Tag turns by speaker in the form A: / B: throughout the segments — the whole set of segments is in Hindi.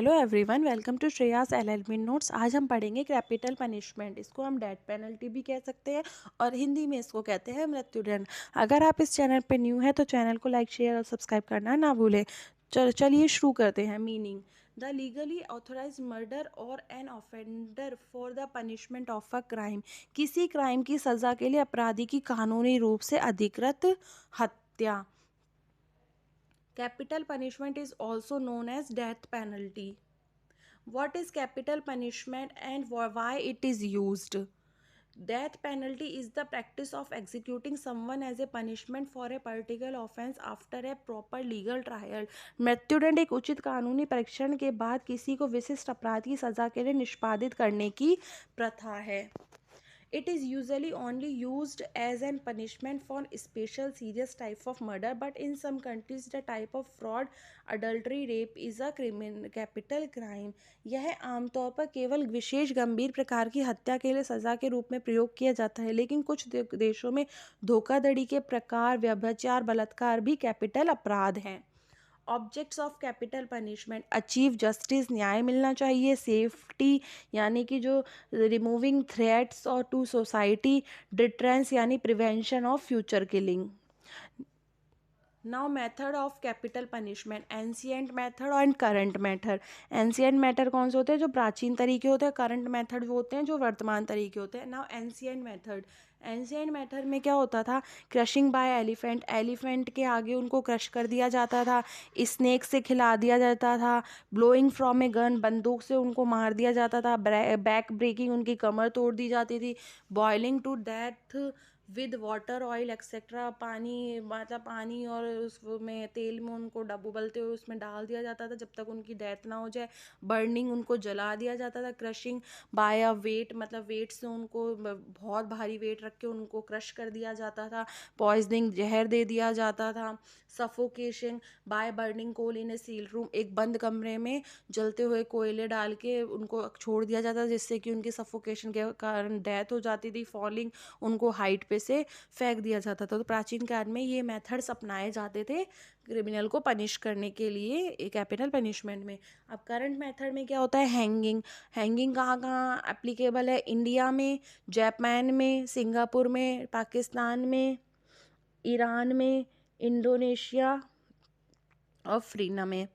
A: Hello everyone, welcome to Shreyas LLB notes. आज हम पढ़ेंगे कैपिटल पनिशमेंट। इसको हम डेथ पेनल्टी भी कह सकते हैं और हिंदी में इसको कहते हैं मृत्युदंड। अगर आप इस चैनल पर न्यू है तो चैनल को लाइक, शेयर और सब्सक्राइब करना ना भूलें। चलिए शुरू करते हैं। Meaning: the legally authorise murder और an offender for the punishment of a crime. किसी क्राइम की सज़ा के लिए अपराधी की कानूनी रूप से अधिकृत हत्या। Capital punishment is also known as death penalty. What is capital punishment and why it is used? Death penalty is the practice of executing someone as a punishment for a particular offense after a proper legal trial. मृत्युदंड एक उचित कानूनी परीक्षण के बाद किसी को विशिष्ट अपराध की सजा के लिए निष्पादित करने की प्रथा है। It is usually only used as an punishment for special serious type of murder, but in some countries the type of fraud, adultery, rape is a capital crime. यह आमतौर पर केवल विशेष गंभीर प्रकार की हत्या के लिए सज़ा के रूप में प्रयोग किया जाता है, लेकिन कुछ देशों में धोखाधड़ी के प्रकार, व्यभिचार, बलात्कार भी कैपिटल अपराध हैं। Objects of capital punishment: achieve justice, न्याय मिलना चाहिए। सेफ्टी यानी कि जो रिमूविंग थ्रेट्स और टू सोसाइटी। डिटरेंस यानी prevention of future killing. Now method of capital punishment: ancient method and current method. Ancient method कौन से होते हैं? जो प्राचीन तरीके होते हैं। करंट मेथड वो होते हैं जो वर्तमान तरीके होते हैं। Now ancient method. Ancient method में क्या होता था? Crushing bye elephant. एलिफेंट के आगे उनको क्रश कर दिया जाता था। स्नेक से खिला दिया जाता था। ब्लोइंग फ्रॉम ए गन, बंदूक से उनको मार दिया जाता था। बैक ब्रेकिंग, उनकी कमर तोड़ दी जाती थी। Boiling to death with water, oil etcetera, पानी मतलब पानी और उसमें तेल में उनको उबलते हुए उसमें डाल दिया जाता था जब तक उनकी डेथ ना हो जाए। बर्निंग, उनको जला दिया जाता था। क्रशिंग बाय अ वेट, मतलब वेट से उनको बहुत भारी वेट रख के उनको क्रश कर दिया जाता था। पॉइजनिंग, जहर दे दिया जाता था। Suffocation by burning coal in a seal room, एक बंद कमरे में जलते हुए कोयले डाल के उनको छोड़ दिया जाता था जिससे कि उनकी सफोकेशन के कारण डेथ हो जाती थी। फॉलिंग, उनको हाइट पे से फेंक दिया जाता था। तो प्राचीन काल में ये मेथड्स अपनाए जाते थे क्रिमिनल को पनिश करने के लिए कैपिटल पनिशमेंट में। अब करंट मेथड में क्या होता है? हैंगिंग। हैंगिंग कहाँ कहाँ एप्लीकेबल है? इंडिया में, जापान में, सिंगापुर में, पाकिस्तान में, ईरान में, इंडोनेशिया और फ्रीना में।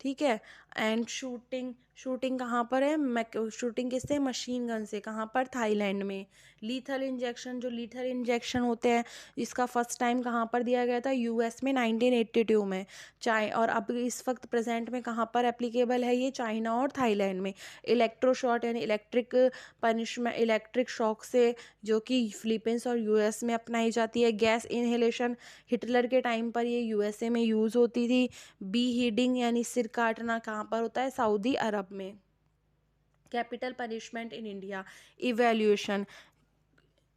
A: ठीक है। एंड शूटिंग, शूटिंग कहाँ पर है? शूटिंग किससे? मशीन गन से। कहाँ पर? थाईलैंड में। लीथल इंजेक्शन, जो लीथल इंजेक्शन होते हैं, इसका फर्स्ट टाइम कहाँ पर दिया गया था? यूएस में 1982 में। और अब इस वक्त प्रेजेंट में कहाँ पर एप्लीकेबल है ये? चाइना और थाईलैंड में। इलेक्ट्रोशॉट यानी इलेक्ट्रिक पनिशमेंट, इलेक्ट्रिक शॉक से, जो कि फिलीपींस और यूएस में अपनाई जाती है। गैस इनहेलेशन, हिटलर के टाइम पर ये यूएसए में यूज़ होती थी। बी हीडिंग यानी सिर काटना कहाँ पर होता है? सऊदी अरब में। Capital punishment in India: evaluation.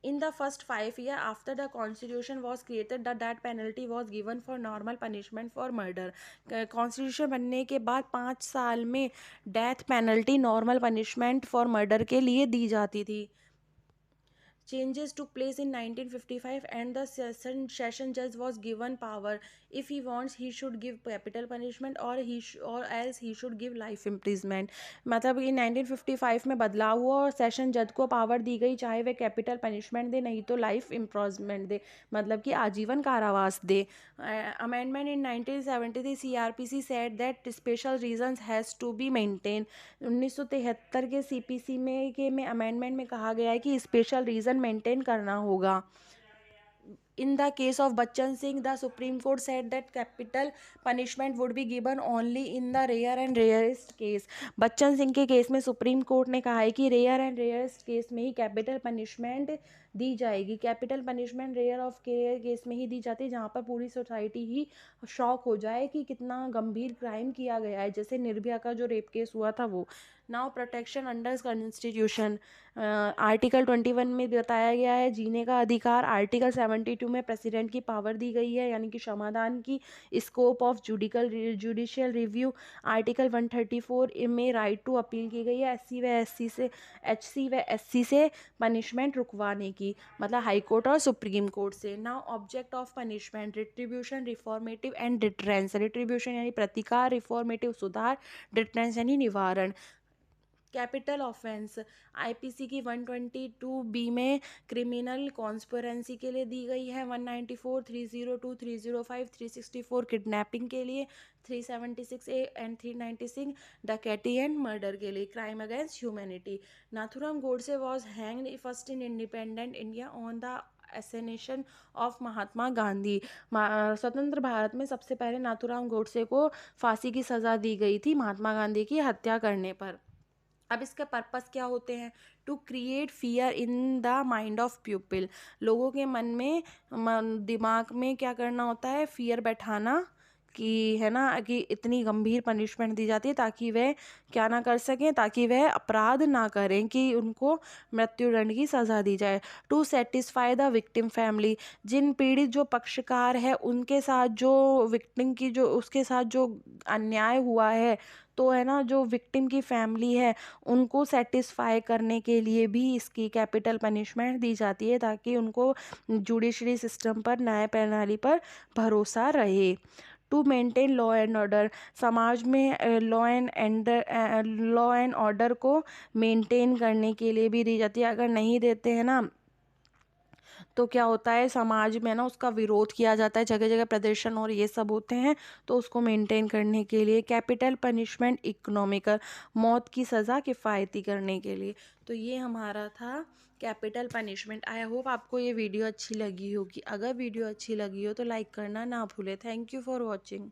A: In the first 5 years after the constitution was created, the death penalty was given for normal punishment for murder. Constitution बनने के बाद 5 साल में death penalty normal punishment for murder के लिए दी जाती थी। Changes took place in 1955 and the session judge was given power. If he wants, he should give capital punishment or else he should give life imprisonment. मतलब कि 1955 में बदलाव हुआ और सेशन जज को पावर दी गई, चाहे वे कैपिटल पनिशमेंट दे नहीं तो लाइफ इम्प्रिजनमेंट दे, मतलब कि आजीवन कारावास दे। Amendment in 1973 CRPC said that special reasons has to be maintained. 1973 के CPC में अमेंडमेंट में कहा गया है कि स्पेशल रीज़न मेंटेन करना होगा। In the case of Bachchan Singh, the Supreme Court said that capital punishment would be given only in the rare and rarest case. Bachchan Singh के केस में सुप्रीम कोर्ट ने कहा है कि रेयर एंड रेयरेस्ट केस में ही कैपिटल पनिशमेंट दी जाएगी। Capital punishment rare of case में ही दी जाती है जहाँ पर पूरी सोसाइटी ही शॉक हो जाए कि कितना गंभीर क्राइम किया गया है, जैसे निर्भया का जो रेप केस हुआ था वो। Now protection under constitution, article 21 में बताया गया है जीने का अधिकार। आर्टिकल 72 में प्रेसिडेंट की पावर दी गई है यानी कि समाधान की। Scope of judicial review, article 134 में राइट टू अपील की गई है। SC व SC से पनिशमेंट रुकवाने की। की, मतलब हाई कोर्ट और सुप्रीम कोर्ट से। Now object of punishment, retribution, reformative and deterrence. Retribution यानी प्रतिकार, रिफॉर्मेटिव सुधार, डिटरेंस यानी निवारण। कैपिटल ऑफेंस आईपीसी की 122 में क्रिमिनल कॉन्स्पिरेंसी के लिए दी गई है, 194, 302, 305, 364 किडनैपिंग के लिए, 376A एंड 396 डकैती एंड मर्डर के लिए। Crime against humanity. Nathuram Godse was hanged first in independent India on the assassination of Mahatma Gandhi. स्वतंत्र भारत में सबसे पहले नाथुराम गोडसे को फांसी की सज़ा दी गई थी महात्मा गांधी की हत्या करने पर। अब इसके पर्पस क्या होते हैं? To create fear in the mind of people. लोगों के मन में दिमाग में क्या करना होता है? फियर बैठाना, कि है ना, कि इतनी गंभीर पनिशमेंट दी जाती है ताकि वह क्या ना कर सकें, ताकि वह अपराध ना करें, कि उनको मृत्युदंड की सज़ा दी जाए। To satisfy the victim family. जिन पीड़ित जो पक्षकार है उनके साथ जो विक्टिम की जो उसके साथ जो अन्याय हुआ है, तो है ना, जो विक्टिम की फैमिली है उनको सेटिस्फाई करने के लिए भी इसकी कैपिटल पनिशमेंट दी जाती है, ताकि उनको जुडिशरी सिस्टम पर, न्याय प्रणाली पर भरोसा रहे। To maintain law and order. समाज में लॉ एंड ऑर्डर को मेंटेन करने के लिए भी दी जाती है। अगर नहीं देते हैं ना तो क्या होता है, समाज में ना उसका विरोध किया जाता है, जगह जगह प्रदर्शन और ये सब होते हैं। तो उसको मेंटेन करने के लिए। कैपिटल पनिशमेंट इकोनॉमिकल, मौत की सज़ा किफ़ायती करने के लिए। तो ये हमारा था कैपिटल पनिशमेंट। आई होप आपको ये वीडियो अच्छी लगी होगी। अगर वीडियो अच्छी लगी हो तो लाइक करना ना भूलें। Thank you for watching.